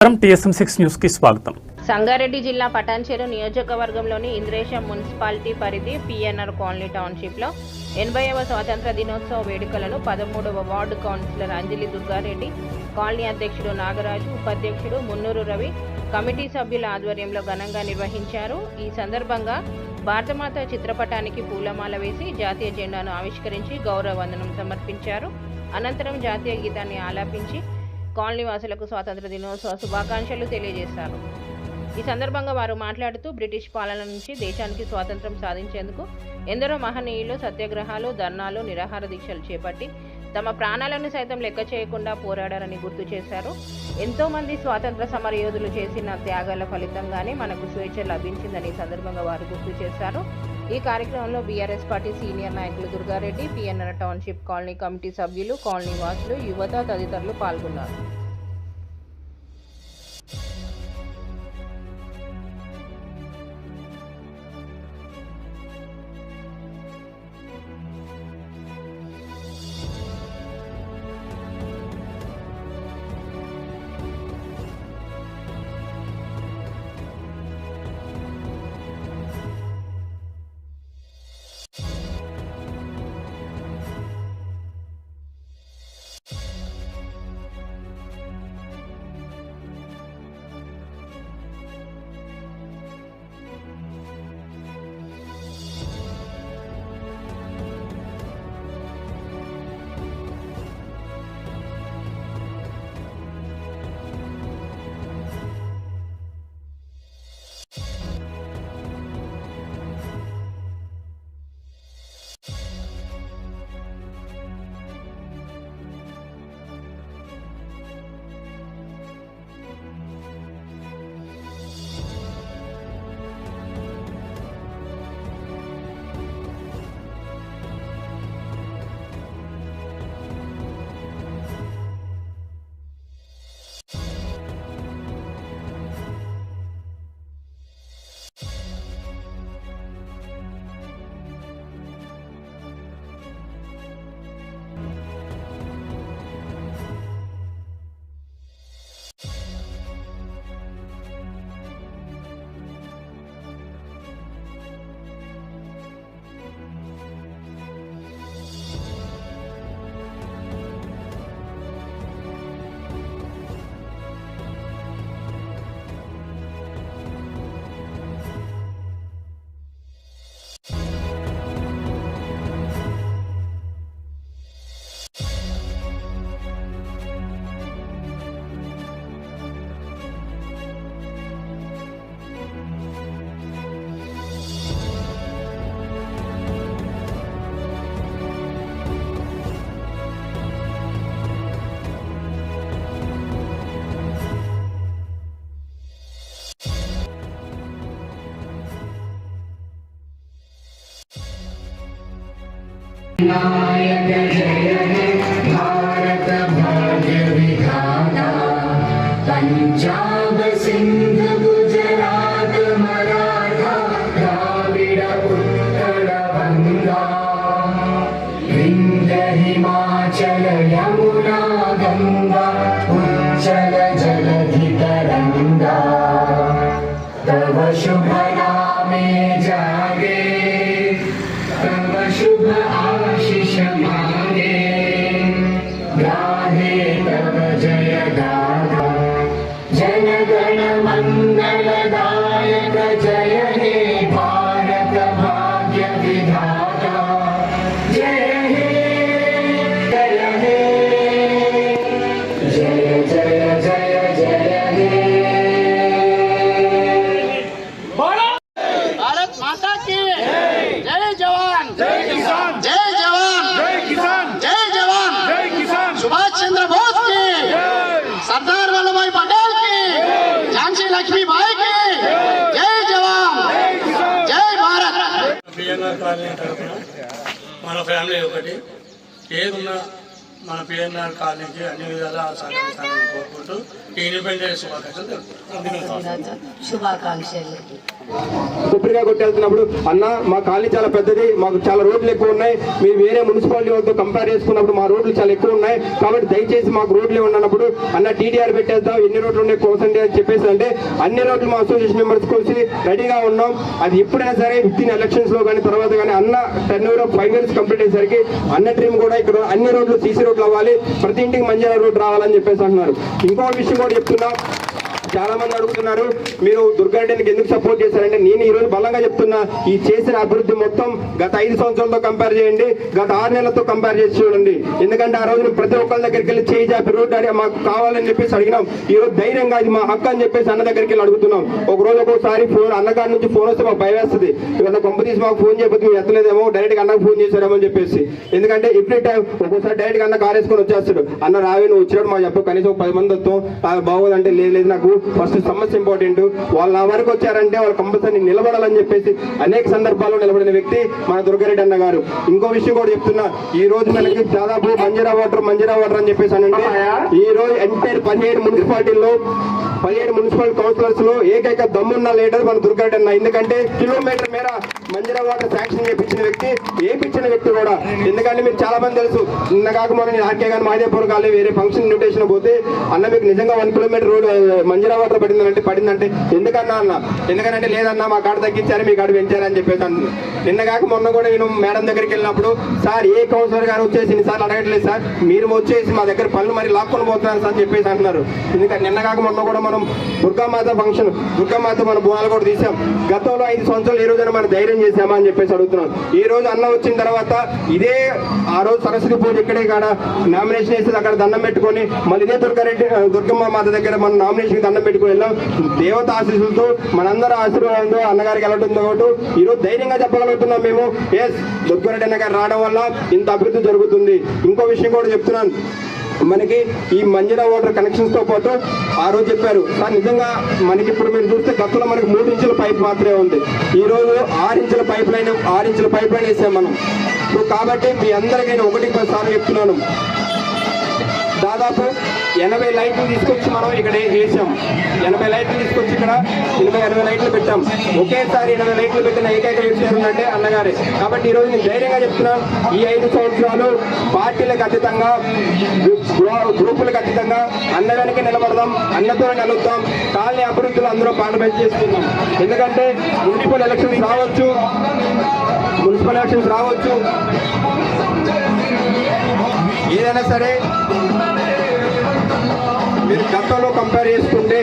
TSM6 news కి స్వాగతం. సంగారెడ్డి జిల్లా పటాన్చెరు నియోజకవర్గంలోని ఇంద్రేశం మున్సిపాలిటీ పరిధి పిఎన్ఆర్ కాలనీ టౌన్షిప్లో 80వ స్వాతంత్ర దినోత్సవ వేడుకలను 13వ వార్డు కౌన్సిలర్ అంజలి దుర్గారెడ్డి, కాలనీ అధ్యక్షుడు నాగరాజు, ఉపాధ్యక్షుడు మున్నూరు రవి, కమిటీ సభ్యుల ఆధ్వర్యంలో ఘనంగా నిర్వహించారు. ఈ సందర్భంగా భారతమాత చిత్రపటానికి పూలమాల వేసి జాతీయ జెండాను ఆవిష్కరించి గౌరవ వందనం సమర్పించారు. అనంతరం జాతీయ గీతాన్ని ఆలాపించి కాలనీ వాసులకు స్వాతంత్ర దినోత్సవ శుభాకాంక్షలు తెలియజేశారు. ఈ సందర్భంగా వారు మాట్లాడుతూ బ్రిటిష్ పాలన నుంచి దేశానికి స్వాతంత్రం సాధించేందుకు ఎందరో మహనీయులు సత్యాగ్రహాలు, ధర్నాలు, నిరాహార దీక్షలు చేపట్టి తమ ప్రాణాలను సైతం లెక్క చేయకుండా పోరాడారని గుర్తు చేశారు. ఎంతో మంది స్వాతంత్ర సమరయోధులు చేసిన త్యాగాల ఫలితంగానే మనకు స్వేచ్ఛ లభించిందని సందర్భంగా వారు గుర్తు చేశారు. ఈ కార్యక్రమంలో బీఆర్ఎస్ పార్టీ సీనియర్ నాయకులు Durga Reddy, PNR township colony committee సభ్యులు, కాలనీ వాసులు, యువత తదితరులు పాల్గొన్నారు. नायक जय हे भारत भाग्य विधाता, पंजाब सिंध गुजरात मराठा द्राविड़ उत्कल बंगा, विंध्य हिमाचल यमुना गंगा उच्चल जलधि तरंगा, तव शुभ नामे जागे तव शुभ आशीष मांगे, गाहे तव जय गाथा, जन गण मंगलदायक जय हे भारत भाग्य विधाता, जय हे जय हे जय जय जय जय हे। भारत माता की जय जवान, जय किसान, जय जवान, जय किसान, जय जवान, जय किसान, सुभाष चंद्र बोस की, सरदार वल्लभ भाई पटेल की, झांसी लक्ष्मीबाई की, जय जवान, जय भारत। పిఎన్ఆర్ కాలనీ తరఫున మన ఫ్యామిలీ ఒకటి ఏదున్నా మన పిఎన్ఆర్ కాలనీకి అన్ని విధాలా సహకరిస్తానని కోరుకుంటూ ఈ ఇండిపెండెన్స్ శుభాకాంక్షలు. కొబ్బరిగా కొట్టేస్తున్నప్పుడు అన్న మా కాలనీ చాలా పెద్దది, మాకు చాలా రోడ్లు ఎక్కువ ఉన్నాయి, మీరు వేరే మున్సిపాలిటీ వాళ్ళతో కంపేర్ చేసుకున్నప్పుడు మా రోడ్లు చాలా ఎక్కువ ఉన్నాయి, కాబట్టి దయచేసి మాకు రోడ్లే ఉన్నప్పుడు అన్న టీడీఆర్ పెట్టేద్దాం, ఎన్ని రోడ్లు ఉన్నాయి కోసండి అని చెప్పేసి అంటే అన్ని రోడ్లు మా అసోసియేషన్ మెంబర్స్ కలిసి రెడీగా ఉన్నాం. అది ఎప్పుడైనా సరే విత్ ఎలక్షన్స్ లో కానీ తర్వాత కానీ అన్న టర్న్ ఆఫ్ 5 years కంప్లీట్ అయ్యేసరికి అన్న డ్రీమ్ కూడా ఇక్కడ అన్ని రోడ్లు సీసీ రోడ్లు అవ్వాలి, ప్రతి ఇంటికి మంజీరా రోడ్ రావాలని చెప్పేసి అంటున్నారు. ఇంకో విషయం కూడా చెప్తున్నా, చాలా మంది అడుగుతున్నారు మీరు దుర్గారెడ్డికి ఎందుకు సపోర్ట్ చేశారంటే నేను ఈ రోజు బలంగా చెప్తున్నా, ఈ చేసిన అభివృద్ధి మొత్తం గత 5 సంవత్సరాలతో కంపేర్ చేయండి, గత 6 నెలలతో కంపేర్ చేసి చూడండి. ఎందుకంటే ఆ రోజు ప్రతి ఒక్కరి దగ్గరికి వెళ్ళి చేయి జాపి రోడ్డు అడిగి మాకు కావాలని చెప్పేసి అడిగినాం. ఈ రోజు ధైర్యంగా ఇది మా హక్కు అని చెప్పేసి అన్న దగ్గరికి వెళ్ళి అడుగుతున్నాం. ఒక రోజు ఒక్కోసారి ఫోన్ అన్నగారి నుంచి ఫోన్ వస్తే మాకు భయం వేస్తుంది, ఇవాళ కొంప తీసి మాకు ఫోన్ చేయబోతే మేము ఎత్తలేదేమో, డైరెక్ట్ గా అన్నకు ఫోన్ చేశారేమో అని చెప్పేసి. ఎందుకంటే ఎవ్రీ టైం ఒక్కోసారి డైరెక్ట్ గా అన్న కార్ వేసుకొని వచ్చేస్తాడు, అన్న రావే నువ్వు వచ్చినప్పుడు మాకు చెప్పు, కనీసం 10 మంది వస్తాం బాగోదంటే లేదు నాకు ఫస్ట్ సమస్య ఇంపార్టెంట్, వాళ్ళు నా వరకు వచ్చారంటే వాళ్ళు కంపల్సరీ నిలబడాలని చెప్పేసి అనేక సందర్భాల్లో నిలబడిన వ్యక్తి మన దుర్గారెడ్డి అన్న గారు. ఇంకో విషయం కూడా చెప్తున్నా, ఈ రోజు మనకి దాదాపు మంజీరా వాటర్ అని చెప్పేసి అంటే ఈ రోజు ఎంటైర్ 17 మున్సిపాలిటీల్లో 17 మున్సిపల్ కౌన్సిలర్స్ లో ఏకైక దమ్మున్న లీడర్ మన దుర్గారెడ్డి అన్న. ఎందుకంటే కిలోమీటర్ మేర మంజీరా వాటర్ శాంక్షన్ చేయించిన వ్యక్తి, ఏపించిన వ్యక్తి కూడా. ఎందుకంటే మీకు చాలా మంది తెలుసు, నిన్న కాక మొన్న నేను ఆర్కే కానీ మాదేపూర్ కాలే వేరే ఫంక్షన్ ఇన్విటేషన్ పోతే అన్న మీకు నిజంగా 1 kilometer రోడ్ మంజీరా వాటర్ పడిందంటే ఎందుకన్నా అన్న, ఎందుకంటే లేదన్నా మా కాడ తగ్గించారు మీ కాడ పెంచారని చెప్పేసి అన్న. నిన్న కాక మొన్న కూడా నేను మేడం దగ్గరికి వెళ్ళినప్పుడు సార్ ఏ కౌన్సిలర్ గారు వచ్చేసి ఇన్నిసార్లు అడగట్లేదు సార్, మీరు వచ్చేసి మా దగ్గర పనులు మరి లాక్కొని పోతున్నారు సార్ అని చెప్పేసి అంటున్నారు. ఎందుకంటే నిన్న కాక మొన్న కూడా మనం దుర్గామాత ఫంక్షన్, దుర్గామాత మన బోనాలు కూడా తీసాం. గతంలో 5 సంవత్సరాలు ఏ రోజైనా మనం ధైర్యం చేసామా అని చెప్పేసి అడుగుతున్నాం. ఈ రోజు అన్న వచ్చిన తర్వాత ఇదే ఆ రోజు సరస్వతి పూజ ఇక్కడే కాడ నామినేషన్ వేసి అక్కడ దండం పెట్టుకొని మళ్ళీ ఇదే దుర్గమ్మ మాత దగ్గర మన నామినేషన్ దండం పెట్టుకుని వెళ్ళాం. దేవత ఆశీస్సులతో మనందరూ ఆశీర్వాదంతో అన్నగారికి వెళ్ళడంతో పాటు ఈ రోజు ధైర్యంగా చెప్పగలుగుతున్నాం మేము, ఎస్ దుర్గారెడ్డి అన్న గారు రావడం వల్ల ఇంత అభివృద్ధి జరుగుతుంది. ఇంకో విషయం కూడా చెప్తున్నాను, మనకి ఈ మంజీరా వాటర్ కనెక్షన్స్ తో పాటు ఆ రోజు చెప్పారు సార్, నిజంగా మనకి ఇప్పుడు మీరు చూస్తే గతంలో మనకి 3 ఇంచుల పైప్ మాత్రమే ఉంది, ఈ రోజు 6 ఇంచుల పైప్ లైన్ వేసాం మనం. సో కాబట్టి మీ అందరికీ నేను 1-10 సార్లు చెప్తున్నాను, దాదాపు 80 లైట్లు తీసుకొచ్చి మనం ఇక్కడ వేసాం. 80 లైట్లు తీసుకొచ్చి ఇక్కడ 80 లైట్లు పెట్టాం. ఒకేసారి 80 లైట్లు పెట్టిన ఏకైక వ్యక్తి ఎవరంటే అన్నగారే. కాబట్టి ఈ రోజు నేను ధైర్యంగా చెప్తున్నాను, ఈ 5 సంవత్సరాలు పార్టీలకు అతీతంగా గ్రూపులకు అతీతంగా అన్న వెనక నిలబడదాం, అన్నతో నిలుద్దాం, కాలనీ అభివృద్ధిలో అందరూ పార్టిసిపేట్ చేసుకుందాం. ఎందుకంటే మున్సిపల్ ఎలక్షన్స్ రావచ్చు, ఏదైనా సరే మీరు గతంలో కంపేర్ చేసుకుంటే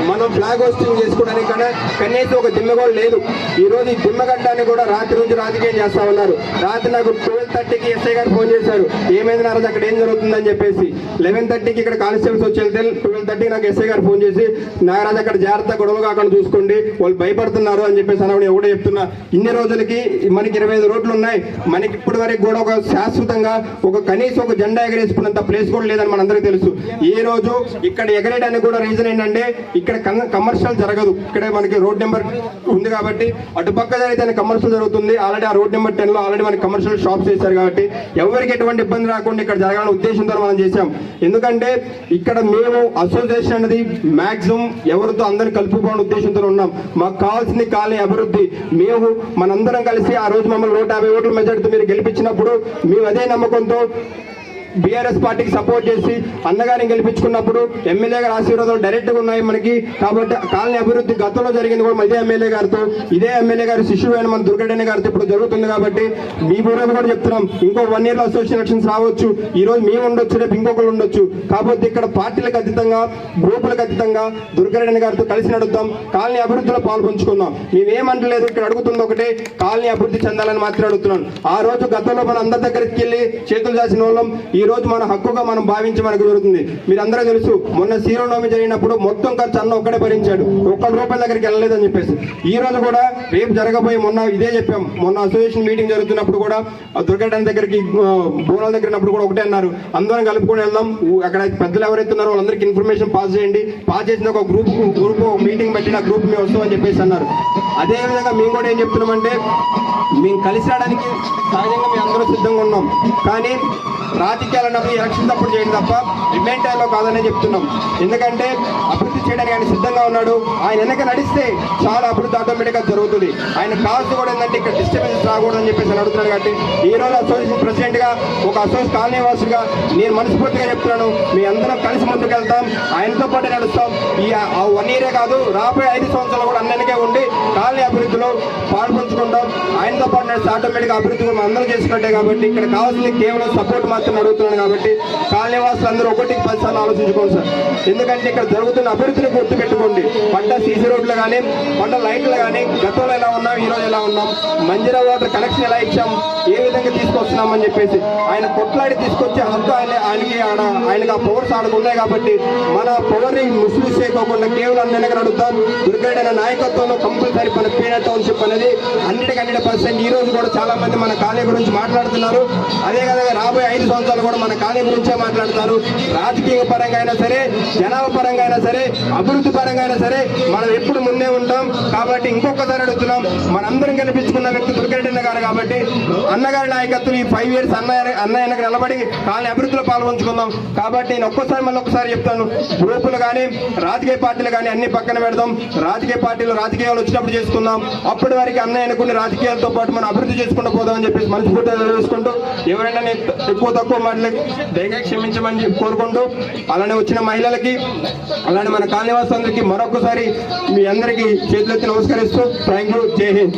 మనం ఫ్లాగ్ హోస్టింగ్ చేసుకోవడానికి కనీసం ఒక దిమ్మ కూడా లేదు. ఈ రోజు ఈ దిమ్మ కట్టడానికి కూడా రాత్రి నుంచి రాజకీయం చేస్తా ఉన్నారు. రాత్రి నాకు 12:30కి ఎస్ఐ గారు ఫోన్ చేశారు, ఏమైంది నారాజు అక్కడ ఏం జరుగుతుందని చెప్పేసి. 11:30కి ఇక్కడ కానిస్టేబుల్స్ వచ్చి వెళ్తే 12:30కి నాకు ఎస్ఐ గారు ఫోన్ చేసి నారాజు అక్కడ జాగ్రత్త గొడవలు కాకుండా చూసుకోండి, వాళ్ళు భయపడుతున్నారు అని చెప్పేసి అన్నప్పుడు ఎవడో చెప్తున్నా. ఇన్ని రోజులకి మనకి 25 రోడ్లు ఉన్నాయి, మనకి ఇప్పటి వరకు కూడా ఒక శాశ్వతంగా కనీసం ఒక జెండా ఎగరేసుకున్నంత ప్లేస్ కూడా లేదని మనందరికీ తెలుసు. ఈ రోజు ఇక్కడ ఎగరేయడానికి కూడా రీజన్ ఏంటంటే ఇక్కడ కమర్షియల్ జరగదు, ఇక్కడ మనకి రోడ్ నెంబర్ ఉంది కాబట్టి అటుపక్క జరిగితే కమర్షియల్ జరుగుతుంది. ఆల్రెడీ ఆ రోడ్ నెంబర్ 10లో ఆల్రెడీ మనకి కమర్షియల్ షాప్స్ చేశారు కాబట్టి ఎవరికి ఎటువంటి ఇబ్బంది రాకుండా ఇక్కడ జరగాలని ఉద్దేశంతో మనం చేశాం. ఎందుకంటే ఇక్కడ మేము అసోసియేషన్ అనేది మాక్సిమం ఎవరితో అందరిని కలుపుకోవడం ఉద్దేశంతో ఉన్నాం. మాకు కావాల్సింది కాలనీ అభివృద్ధి. మేము మనందరం కలిసి ఆ రోజు మమ్మల్ని 150 ఓట్ల మెజార్టీతో మీరు గెలిపించినప్పుడు మేము అదే నమ్మకంతో బీఆర్ఎస్ పార్టీకి సపోర్ట్ చేసి అన్నగారిని గెలిపించుకున్నప్పుడు ఎమ్మెల్యే గారి ఆశీర్వాదాలు డైరెక్ట్ గా ఉన్నాయి మనకి. కాబట్టి కాలనీ అభివృద్ధి గతంలో జరిగింది కూడా ఇదే ఎమ్మెల్యే గారితో, ఇదే ఎమ్మెల్యే గారి శిష్యుడైన మన దుర్గారెడ్డి గారితో ఇప్పుడు జరుగుతుంది. కాబట్టి మీ పూర్వం కూడా చెప్తున్నాం, ఇంకో 1 year లో అసోసియేషన్ ఎలక్షన్స్ రావచ్చు, ఈ రోజు మేము ఉండొచ్చు, రేపు ఇంకొకరు ఉండొచ్చు. కాబట్టి ఇక్కడ పార్టీలకు అతీతంగా గ్రూపులకు అతీతంగా దుర్గారెడ్డి గారితో కలిసి నడుద్దాం, కాలనీ అభివృద్ధిలో పాల్పంచుకుందాం. మేమేమంటలేదు, ఇక్కడ అడుగుతుంది ఒకటే, కాలనీ అభివృద్ధి చెందాలని మాత్రం అడుగుతున్నాను. ఆ రోజు గతంలో మన అందరి దగ్గరికి వెళ్ళి చేతులు చేసిన వాళ్ళం, ఈ రోజు మన హక్కుగా మనం భావించి మనకు జరుగుతుంది. మీరందరూ తెలుసు, మొన్న శ్రీరామనవమి జరిగినప్పుడు మొత్తం ఖర్చు అన్న ఒక్కడే భరించాడు, ₹1 దగ్గరికి వెళ్ళలేదని చెప్పేసి. ఈ రోజు కూడా రేపు జరగబోయే మొన్న ఇదే చెప్పాం. మొన్న అసోసియేషన్ మీటింగ్ జరుగుతున్నప్పుడు కూడా దుర్గడ్డ దగ్గరికి బోనాల దగ్గర కూడా ఒకటే అన్నారు, అందరం కలుపుకొని వెళ్దాం, అక్కడ పెద్దలు ఎవరైతే ఉన్నారో వాళ్ళందరికీ ఇన్ఫర్మేషన్ పాస్ చేయండి, పాస్ చేసిన ఒక గ్రూప్ మీటింగ్ పెట్టిన గ్రూప్ మేము వస్తామని చెప్పేసి అన్నారు. అదేవిధంగా మేము కూడా ఏం చెప్తున్నామంటే, మేము కలిసి రావడానికి సహజంగా మేము అందరూ సిద్ధంగా ఉన్నాం, కానీ రాజకీయాలన్నప్పుడు ఎలక్షన్ తప్పుడు చేయడం తప్ప రిమైన్ టైంలో కాదని చెప్తున్నాం. ఎందుకంటే అభివృద్ధి చేయడానికి ఆయన సిద్ధంగా ఉన్నాడు. ఆయన వెనక నడిస్తే చాలా అభివృద్ధి ఆటోమేటిక్గా జరుగుతుంది. ఆయన కాల్స్ కూడా ఏంటంటే ఇక్కడ డిస్టర్బెన్స్ రాకూడదని చెప్పేసి అడుగుతున్నాడు. కాబట్టి ఈ రోజు అసోసియేషన్ ప్రెసిడెంట్గా, ఒక అసోసియేషన్ కాలనీ వాసుగా నేను మనస్ఫూర్తిగా చెప్తున్నాను, మీ అందరం కలిసి ముందుకు వెళ్తాం, ఆయనతో పాటు నడుస్తాం. ఈ 1 year కాదు, రాబోయే 5 సంవత్సరాలు కూడా అన్నకే ఉండి కాలనీ అభివృద్ధిలో పాల్పంచుకుంటాం. ఆయనతో పాటు నడిస్తే ఆటోమేటిక్గా అభివృద్ధి కూడా అందరూ చేసుకున్నట్టే. కాబట్టి ఇక్కడ కావాల్సింది కేవలం సపోర్ట్ మాత్రం అడుగుతున్నాను. కాబట్టి కాలనీ వాసులు అందరూ 1-10 సార్లు ఆలోచించుకోండి సార్. ఎందుకంటే ఇక్కడ జరుగుతున్న అభివృద్ధిని గుర్తుపెట్టుకోండి. పడ్డ సీసీ రోడ్లు కానీ, పడ్డ లైట్లు కానీ, గతంలో ఎలా ఉన్నాం, ఈ రోజు ఎలా ఉన్నాం, మంజీరా వాటర్ కనెక్షన్ ఎలా ఇచ్చాం, ఏ విధంగా తీసుకొస్తున్నామని చెప్పేసి ఆయన కొట్లాడి తీసుకొచ్చే హక్కు ఆయనకి ఆ పవర్స్ ఆడుకున్నాయి. కాబట్టి మన పవర్ని మిస్యూజ్ చేయకోకుండా కేవలం అన్ని అడుగుతాం. దుర్గడ్డ నాయకత్వంలో కంపల్సరీ మన పీనట్ టౌన్షిప్ అనేది 100% ఈ రోజు కూడా చాలా మంది మన కాలనీ గురించి మాట్లాడుతున్నారు. అదే విధంగా రాబోయే 5 సంవత్సరాలు కూడా మన కాలనీ గురించే మాట్లాడతారు. రాజకీయ పరంగా అయినా సరే, జనాభా పరంగా అయినా సరే, అభివృద్ధి పరంగా అయినా సరే మనం ఎప్పుడు ముందే ఉంటాం. కాబట్టి ఇంకొకసారి అడుగుతున్నాం, మనందరం కనిపించుకున్న వ్యక్తి దుర్గడ్డ గారు. కాబట్టి అన్నగారి నాయకత్వం ఈ 5 years అన్నయ్యకు నిలబడి కాలనీ అభివృద్ధిలో పాల్గొంచుకుందాం. కాబట్టి నేను ఒక్కసారి చెప్తాను, గ్రూపులు కానీ, రాజకీయ పార్టీలు కానీ అన్ని పక్కన పెడదాం. రాజకీయ పార్టీలు రాజకీయాలు వచ్చినప్పుడు చేసుకుందాం. అప్పటి వరకు అన్నయ్యనుకుని రాజకీయాలతో పాటు మనం అభివృద్ధి చేసుకుంటూ పోదామని చెప్పేసి మనస్ఫూర్తిగా తెలుసుకుంటూ, ఎవరైనా ఎక్కువ తక్కువ మాటలకి దయగా క్షమించమని కోరుకుంటూ, అలానే వచ్చిన మహిళలకి, అలానే మన కాలనీవాసులందరికీ మరొకసారి మీ అందరికీ చేతులెత్తి నమస్కరిస్తూ థ్యాంక్ యూ. జై హింద్.